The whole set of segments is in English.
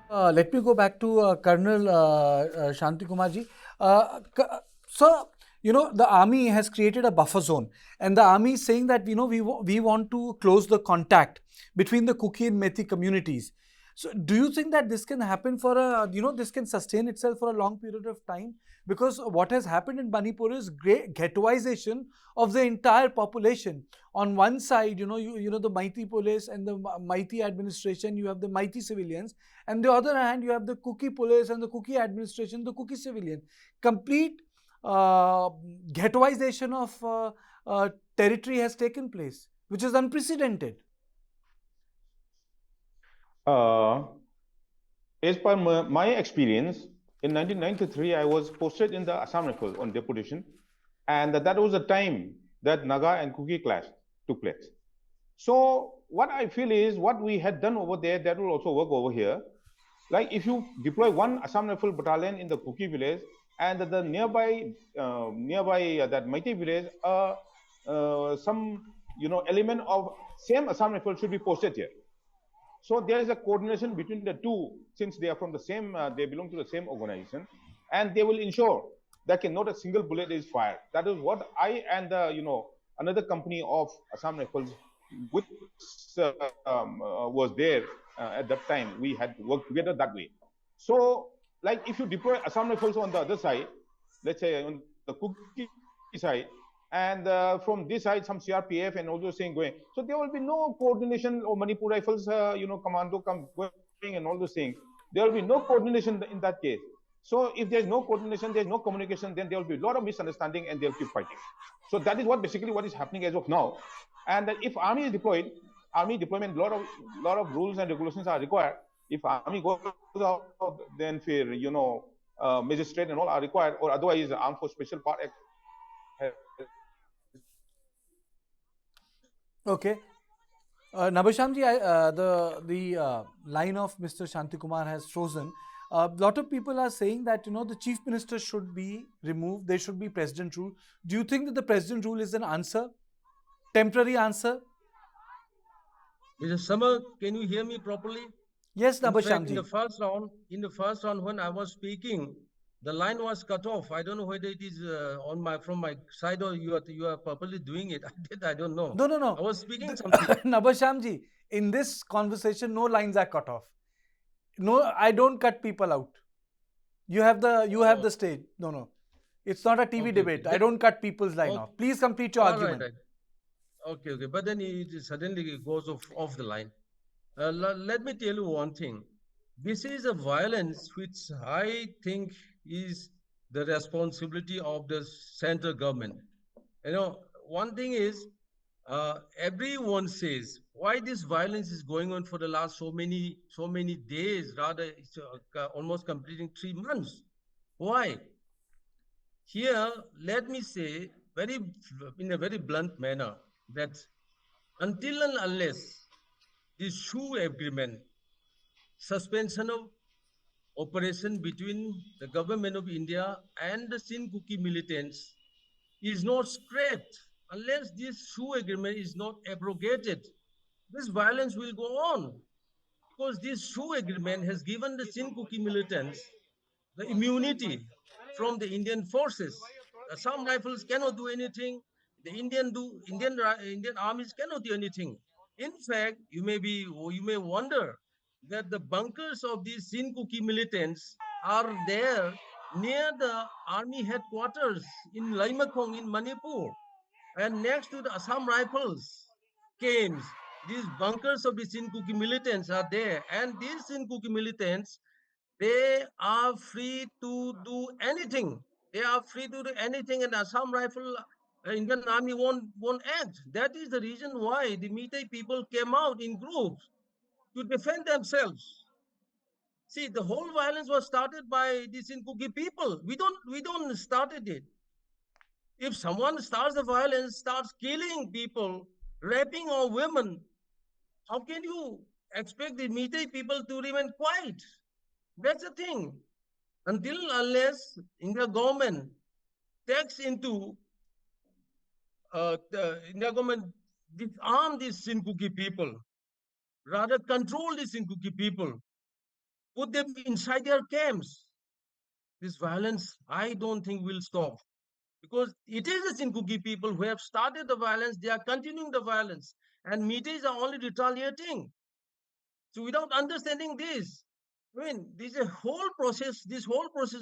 Let me go back to Colonel Shanti Kumarji. So, the army has created a buffer zone, and the army is saying that, we want to close the contact between the Kuki and Methi communities. So, do you think that this can happen this can sustain itself for a long period of time? Because what has happened in Manipur is great ghettoization of the entire population. On one side, the mighty police and the mighty administration, you have the mighty civilians, and the other hand, you have the Kuki police and the Kuki administration, the Kuki civilian. Complete ghettoization of territory has taken place, which is unprecedented. As per my experience, in 1993, I was posted in the Assam Rifles on deputation, and that was the time that Naga and Kuki clash took place. So what I feel is what we had done over there, that will also work over here. Like if you deploy one Assam Rifle battalion in the Kuki village, and the nearby that mighty village, some element of same Assam Rifle should be posted here. So there is a coordination between the two, since they are from the same, they belong to the same organization, and they will ensure that not a single bullet is fired. That is what I and another company of Assam Rifles, which was there at that time. We had worked together that way. So, like if you deploy Assam Rifles on the other side, let's say on the Kuki side, and from this side some CRPF and all those things going, so there will be no coordination, or Manipur Rifles commando going and all those things. There will be no coordination in that case. So if there's no coordination, there's no communication, then there will be a lot of misunderstanding and they'll keep fighting. So that is basically what is happening as of now. And if army is deployed, army deployment, lot of rules and regulations are required. If army goes out, then fear, magistrate and all are required, or otherwise armed force special part act. Okay. Nabashamji, the line of Mr. Shantikumar has frozen. A lot of people are saying that the chief minister should be removed. There should be president rule. Do you think that the president rule is an answer, temporary answer? Mr. Summer, can you hear me properly? Yes, Nabashamji. In the first round, when I was speaking, the line was cut off. I don't know whether it is from my side or you are purposely doing it. I don't know. No. I was speaking something. Nabashamji, in this conversation, no lines are cut off. No, I don't cut people out. You have the stage. No. It's not a TV debate. I don't cut people's line off. Please complete your argument. Right. Okay. But then it suddenly goes off the line. Let me tell you one thing. This is a violence which I think is the responsibility of the central government. One thing is, everyone says, why this violence is going on for the last so many days, rather it's almost completing 3 months. Why? Here, let me say in a very blunt manner that until and unless this shoe agreement, suspension of operation between the government of India and the Sin Kuki militants is not scrapped, unless this shoe agreement is not abrogated, this violence will go on. Because this shoe agreement has given the Sin Kuki militants the immunity from the Indian forces. Some rifles cannot do anything. The Indian armies cannot do anything. In fact, you may wonder that the bunkers of these Sin Kuki militants are there near the army headquarters in Laimakong in Manipur, and next to the Assam Rifles camps. These bunkers of the Sin Kuki militants are there, and these Sin Kuki militants, they are free to do anything. They are free to do anything, and Assam Rifle Indian Army won't act. That is the reason why the Meitei people came out in groups to defend themselves. See, the whole violence was started by the Sin Kuki people. We don't started it. If someone starts the violence, starts killing people, raping our women, how can you expect the Meitei people to remain quiet? That's the thing. Until unless India government takes into the India government disarm these Sin Kuki people, rather control these Sin Kuki people put them inside their camps. This violence, I don't think will stop. Because it is the Chinkuki people who have started the violence, they are continuing the violence. And Meiteis are only retaliating. So without understanding this, I mean, this whole process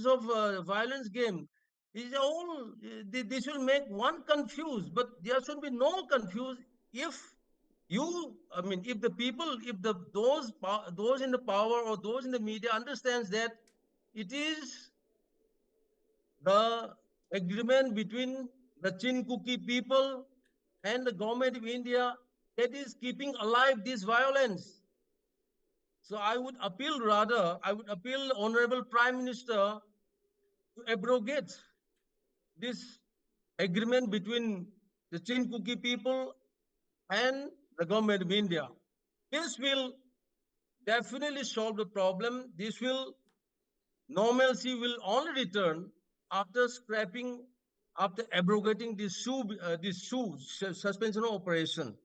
of violence game is all, this will make one confused, but there should be no confused if I mean, if the people, if those in the power or those in the media understands that it is the agreement between the Chinkuki people and the government of India that is keeping alive this violence. So I would appeal Honorable Prime Minister to abrogate this agreement between the Chinkuki people and the government of India. This will definitely solve the problem. Normalcy will only return after abrogating this suspension of operation.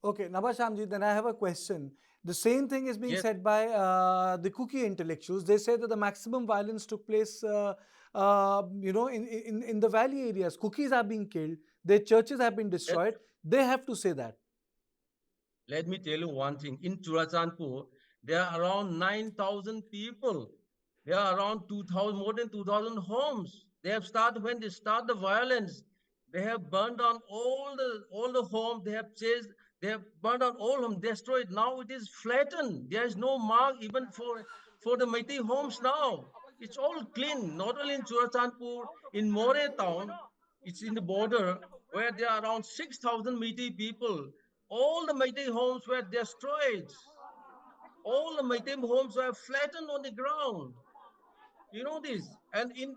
Okay, Nabashamji, then I have a question. The same thing is being Yes. said by the Kuki intellectuals. They say that the maximum violence took place, in the valley areas. Kukis are being killed. Their churches have been destroyed. They have to say that. Let me tell you one thing. In Churachandpur, there are around 9,000 people. There are around 2,000, more than 2,000 homes. When they start the violence, they have burned down all the homes. They have burned down all homes, destroyed. Now it is flattened. There is no mark even for the Meitei homes now. It's all clean, not only in Churachandpur, in More town, it's in the border where there are around 6,000 Meitei people. All the Meitei homes were destroyed. All the Meitei homes were flattened on the ground. You know this. And in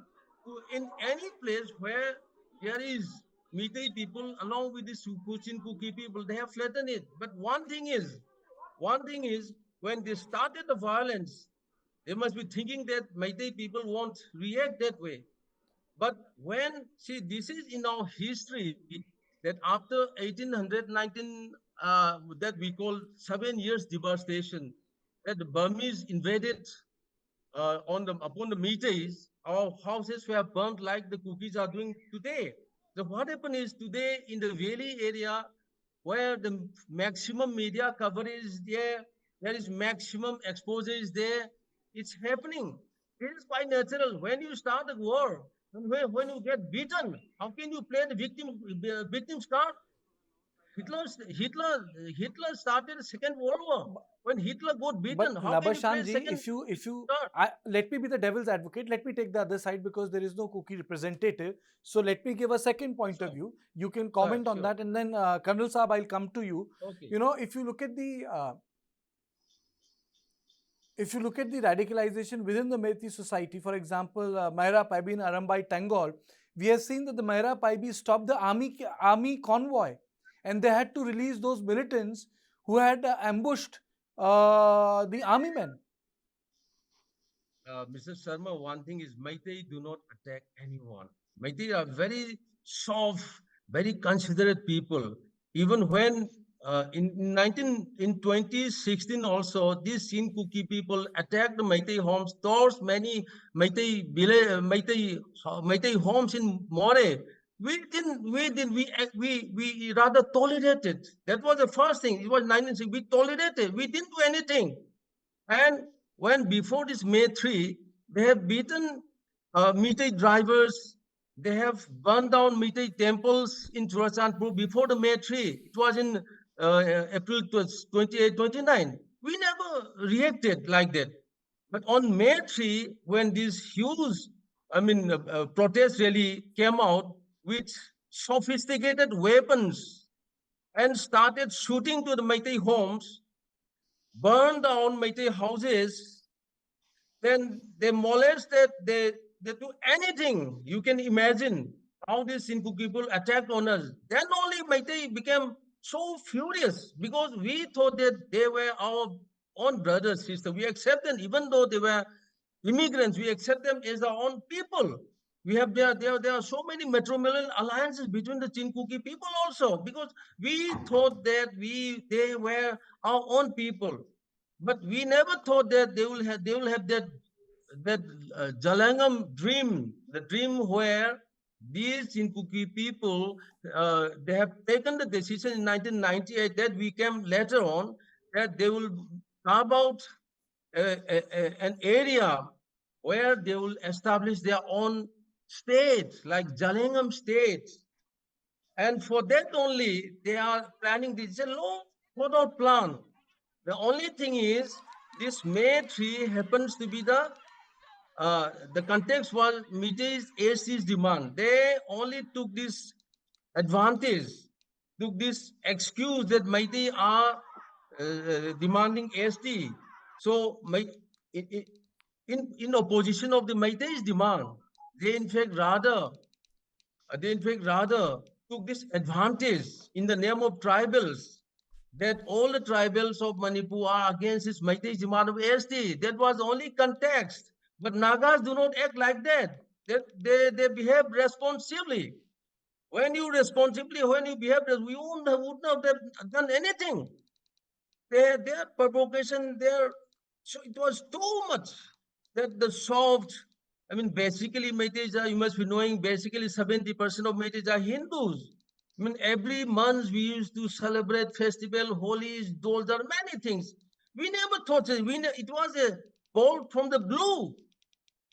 any place where there is Meitei people along with the Sukuchin Kuki people, they have flattened it. But one thing is, when they started the violence, they must be thinking that Meitei people won't react that way. But this is in our history that after 1819, that we call 7 years devastation, that the Burmese invaded upon the Meiteis, our houses were burnt like the cookies are doing today. So what happened is today in the valley area where the maximum media coverage is there is maximum exposure is there, it's happening. It is quite natural. When you start a war, when you get beaten, how can you play the victim's card? Hitler started the Second World War. When Hitler got beaten, But how can you play Nabashanji, second if you card? let me be the devil's advocate. Let me take the other side because there is no Kuki representative. So let me give a second point of view. You can comment on Sure. that, and then Colonel Saab, I'll come to you. Okay. You know, if you look at the radicalization within the Meitei society, for example, Maira Paibi and Arambai Tangol, we have seen that the Maira Paibi stopped the army convoy, and they had to release those militants who had ambushed the army men. Mr. Sharma, one thing is Meitei do not attack anyone. Meitei are very soft, very considerate people. Even when in 2016 also, these Sinkuki people attacked the Meitei homes, torched many Meitei homes in More. We rather tolerated. That was the first thing. It was 1960. We tolerated. We didn't do anything. And when before this May 3, they have beaten Meitei drivers, they have burned down Meitei temples in Churachandpur before the May 3. It was in April 28, 29. We never reacted like that. But on May 3, when this huge, protest rally came out with sophisticated weapons and started shooting to the Meitei homes, burned down Meitei houses, then they molested, they do anything. You can imagine how these Sinku people attacked on us. Then only Meitei became so furious because we thought that they were our own brothers, sisters. We accept them, even though they were immigrants, we accept them as our own people. There are so many matrilineal alliances between the Chinkuki people also because we thought that they were our own people. But we never thought that they will have that Jalangam dream, the dream where these Inkuki people they have taken the decision in 1998 that we came later on that they will carve out an area where they will establish their own state, like Jalangam state. And for that only, they are planning this. It's a long thought out plan. The only thing is, this May 3 happens to be the context was Meitei's AC's demand. They only took this advantage, took this excuse that Meitei are demanding ST. So, in opposition of the Meitei's demand, they in fact rather took this advantage in the name of tribals that all the tribals of Manipur are against this Meitei demand of ST. That was only context. But Nagas do not act like that. They behave responsibly. When you behave, we wouldn't have done anything. Their provocation, so it was too much that the soft. I mean, basically, Meiteis you must be knowing, basically 70% of Meiteis are Hindus. I mean, every month we used to celebrate festival, holies, those are many things. We never thought it was a bolt from the blue.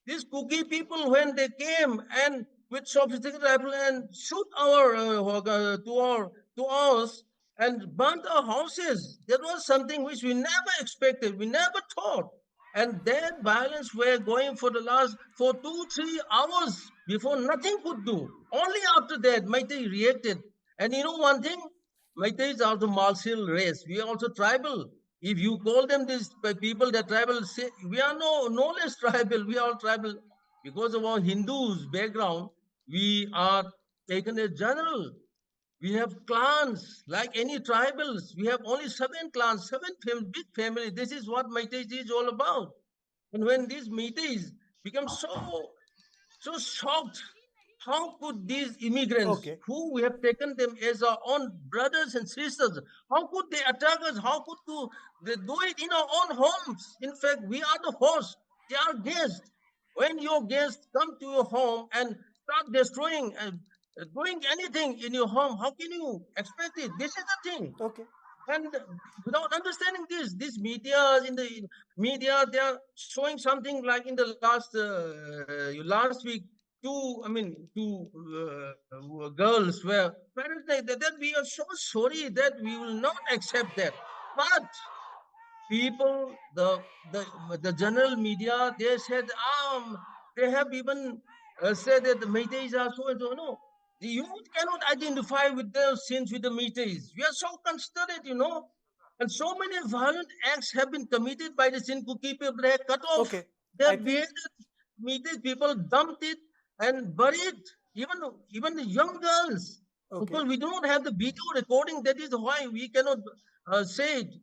These cookie people, when they came and with sophisticated rifle and shoot to us and burnt our houses, that was something which we never expected. We never thought. And that violence were going for 2-3 hours before nothing could do. Only after that, Meitei reacted. And you know one thing, Meitei is also martial race. We are also tribal. If you call them these people that tribal, say we are no less tribal. We are all tribal because of our Hindus background. We are taken as general. We have clans like any tribals. We have only 7 clans, big family. This is what Meitei is all about. And when these Meiteis become so shocked. How could these immigrants, Okay. who we have taken them as our own brothers and sisters, how could they attack us? How could they do it in our own homes? In fact, we are the host. They are guests. When your guests come to your home and start destroying and doing anything in your home, how can you expect it? This is the thing. Okay. And without understanding this media in the media, they are showing something like in the last week, two girls were parents that we are so sorry that we will not accept that. But people, the general media, they said, they have even said that the Meiteis are so and so. No, the youth cannot identify with the sins with the Meiteis. We are so considerate, and so many violent acts have been committed by the Sinkuki people. They have cut off Okay. their I think beheaded Meiteis people, dumped it and buried even the young girls. okay. Because we do not have the video recording, that is why we cannot say it.